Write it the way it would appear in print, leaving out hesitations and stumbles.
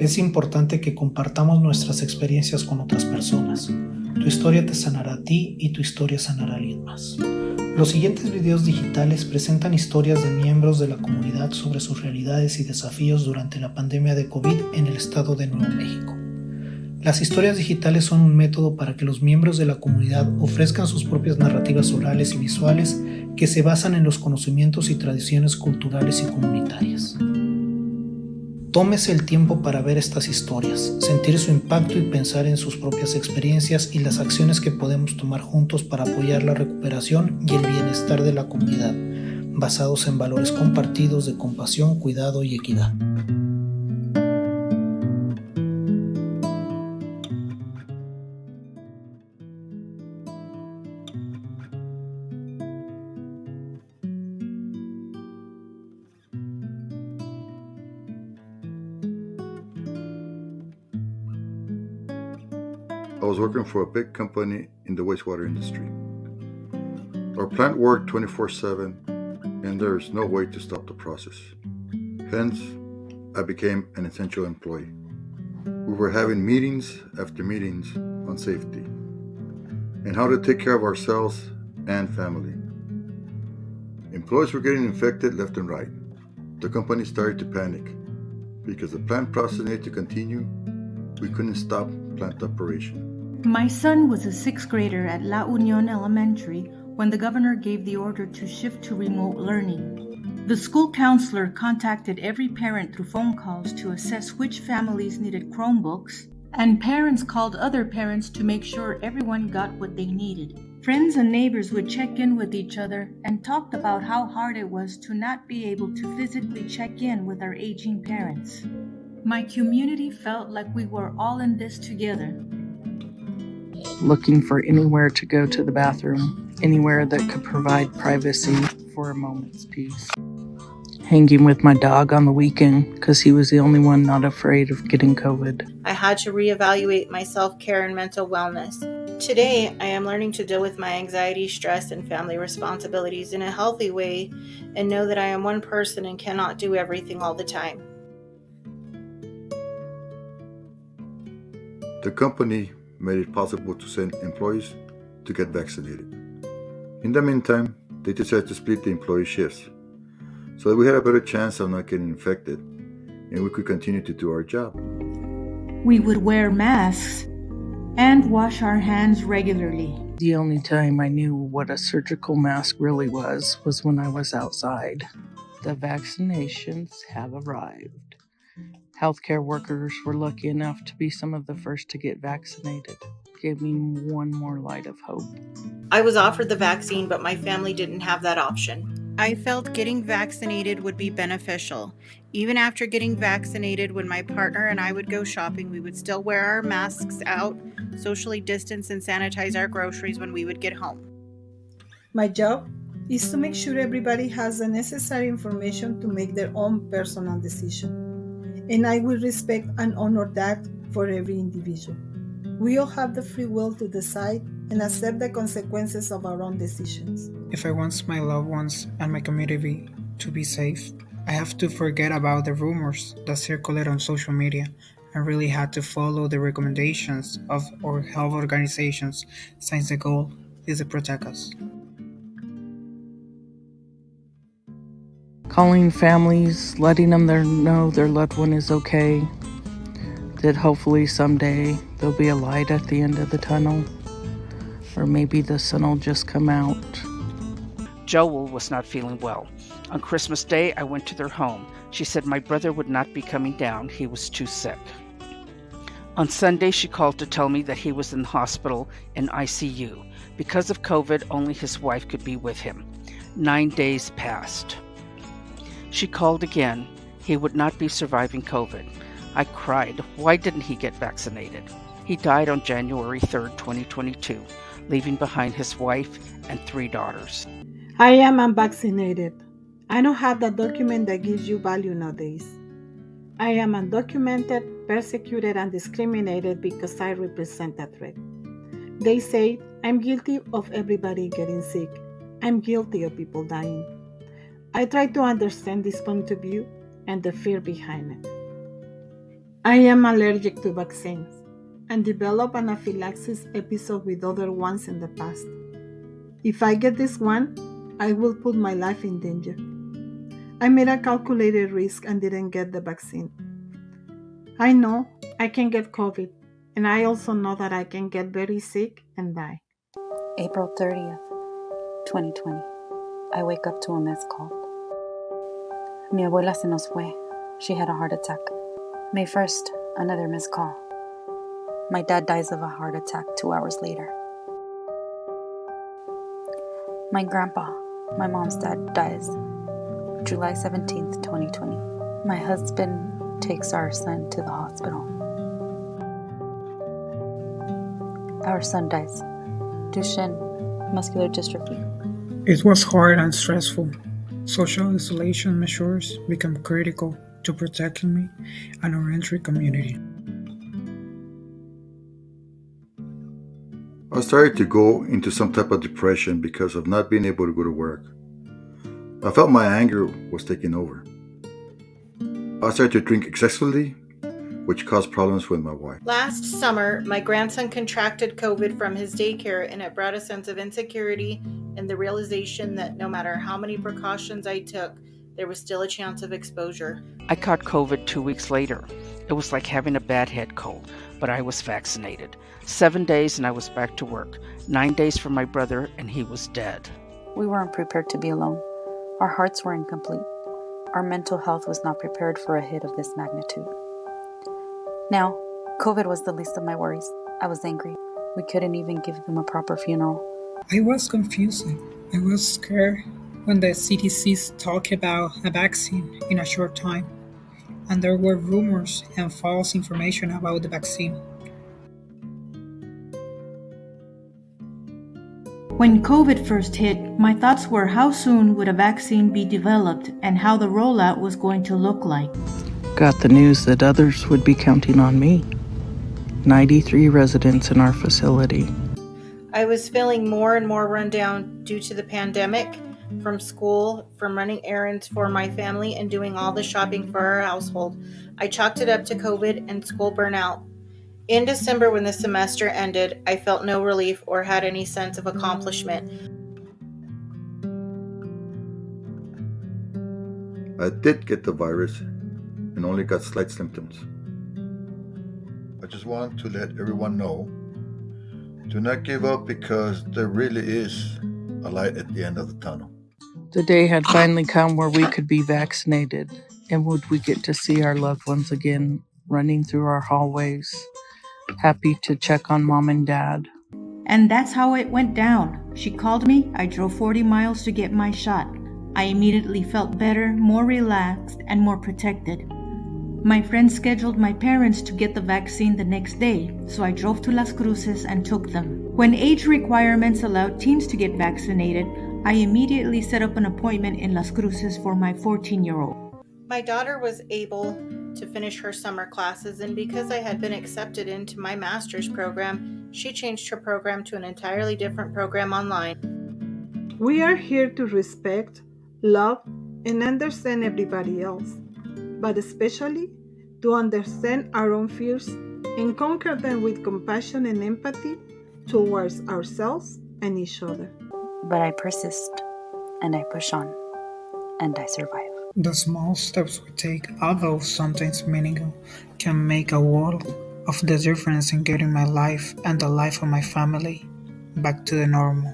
Es importante que compartamos nuestras experiencias con otras personas. Tu historia te sanará a ti y tu historia sanará a alguien más. Los siguientes videos digitales presentan historias de miembros de la comunidad sobre sus realidades y desafíos durante la pandemia de COVID en el estado de Nuevo México. Las historias digitales son un método para que los miembros de la comunidad ofrezcan sus propias narrativas orales y visuales que se basan en los conocimientos y tradiciones culturales y comunitarias. Tómese el tiempo para ver estas historias, sentir su impacto y pensar en sus propias experiencias y las acciones que podemos tomar juntos para apoyar la recuperación y el bienestar de la comunidad, basados en valores compartidos de compasión, cuidado y equidad. I was working for a big company in the wastewater industry. Our plant worked 24/7, and there is no way to stop the process. Hence, I became an essential employee. We were having meetings after meetings on safety and how to take care of ourselves and family. Employees were getting infected left and right. The company started to panic. Because the plant process needed to continue, we couldn't stop plant operation. My son was a 6th grader at La Union Elementary when the governor gave the order to shift to remote learning. The school counselor contacted every parent through phone calls to assess which families needed Chromebooks, and parents called other parents to make sure everyone got what they needed. Friends and neighbors would check in with each other and talked about how hard it was to not be able to physically check in with our aging parents. My community felt like we were all in this together. Looking for anywhere to go to the bathroom, anywhere that could provide privacy for a moment's peace. Hanging with my dog on the weekend because he was the only one not afraid of getting COVID. I had to reevaluate my self-care and mental wellness. Today, I am learning to deal with my anxiety, stress, and family responsibilities in a healthy way and know that I am one person and cannot do everything all the time. The company made it possible to send employees to get vaccinated. In the meantime, they decided to split the employee shifts so that we had a better chance of not getting infected and we could continue to do our job. We would wear masks and wash our hands regularly. The only time I knew what a surgical mask really was when I was outside. The vaccinations have arrived. Healthcare workers were lucky enough to be some of the first to get vaccinated. Gave me one more light of hope. I was offered the vaccine, but my family didn't have that option. I felt getting vaccinated would be beneficial. Even after getting vaccinated, when my partner and I would go shopping, we would still wear our masks out, socially distance, and sanitize our groceries when we would get home. My job is to make sure everybody has the necessary information to make their own personal decision. And I will respect and honor that for every individual. We all have the free will to decide and accept the consequences of our own decisions. If I want my loved ones and my community to be safe, I have to forget about the rumors that circulate on social media and really had to follow the recommendations of our health organizations, since the goal is to protect us. Calling families, letting them know their loved one is okay, that hopefully someday there'll be a light at the end of the tunnel, or maybe the sun will just come out. Joel was not feeling well. On Christmas Day, I went to their home. She said my brother would not be coming down. He was too sick. On Sunday, she called to tell me that he was in the hospital in ICU. Because of COVID, only his wife could be with him. 9 days passed. She called again. He would not be surviving COVID. I cried. Why didn't he get vaccinated? He died on January 3rd, 2022, leaving behind his wife and 3 daughters. I am unvaccinated. I don't have the document that gives you value nowadays. I am undocumented, persecuted, and discriminated because I represent a threat. They say I'm guilty of everybody getting sick. I'm guilty of people dying. I try to understand this point of view and the fear behind it. I am allergic to vaccines and developed anaphylaxis episode with other ones in the past. If I get this one, I will put my life in danger. I made a calculated risk and didn't get the vaccine. I know I can get COVID, and I also know that I can get very sick and die. April 30th, 2020. I wake up to a missed call. Mi abuela se nos fue. She had a heart attack. May 1st, another missed call. My dad dies of a heart attack 2 hours later. My grandpa, my mom's dad, dies July 17th, 2020. My husband takes our son to the hospital. Our son dies. Duchenne muscular dystrophy. It was hard and stressful. Social isolation measures became critical to protecting me and our entry community. I started to go into some type of depression because of not being able to go to work. I felt my anger was taking over. I started to drink excessively, which caused problems with my wife. Last summer, my grandson contracted COVID from his daycare, and it brought a sense of insecurity and the realization that no matter how many precautions I took, there was still a chance of exposure. I caught COVID 2 weeks later. It was like having a bad head cold, but I was vaccinated. 7 days and I was back to work. 9 days for my brother and he was dead. We weren't prepared to be alone. Our hearts were incomplete. Our mental health was not prepared for a hit of this magnitude. Now, COVID was the least of my worries. I was angry. We couldn't even give them a proper funeral. I was confused. I was scared when the CDC talked about a vaccine in a short time, and there were rumors and false information about the vaccine. When COVID first hit, my thoughts were how soon would a vaccine be developed and how the rollout was going to look like. Got the news that others would be counting on me. 93 residents in our facility. I was feeling more and more run down due to the pandemic, from school, from running errands for my family, and doing all the shopping for our household. I chalked it up to COVID and school burnout. In December, when the semester ended, I felt no relief or had any sense of accomplishment. I did get the virus and only got slight symptoms. I just want to let everyone know, do not give up because there really is a light at the end of the tunnel. The day had finally come where we could be vaccinated, and would we get to see our loved ones again running through our hallways, happy to check on mom and dad. And that's how it went down. She called me, I drove 40 miles to get my shot. I immediately felt better, more relaxed, and more protected. My friends scheduled my parents to get the vaccine the next day, so I drove to Las Cruces and took them. When age requirements allowed teens to get vaccinated, I immediately set up an appointment in Las Cruces for my 14-year-old. My daughter was able to finish her summer classes, and because I had been accepted into my master's program, she changed her program to an entirely different program online. We are here to respect, love, and understand everybody else, but especially to understand our own fears and conquer them with compassion and empathy towards ourselves and each other. But I persist, and I push on, and I survive. The small steps we take, although sometimes meaningful, can make a world of the difference in getting my life and the life of my family back to the normal.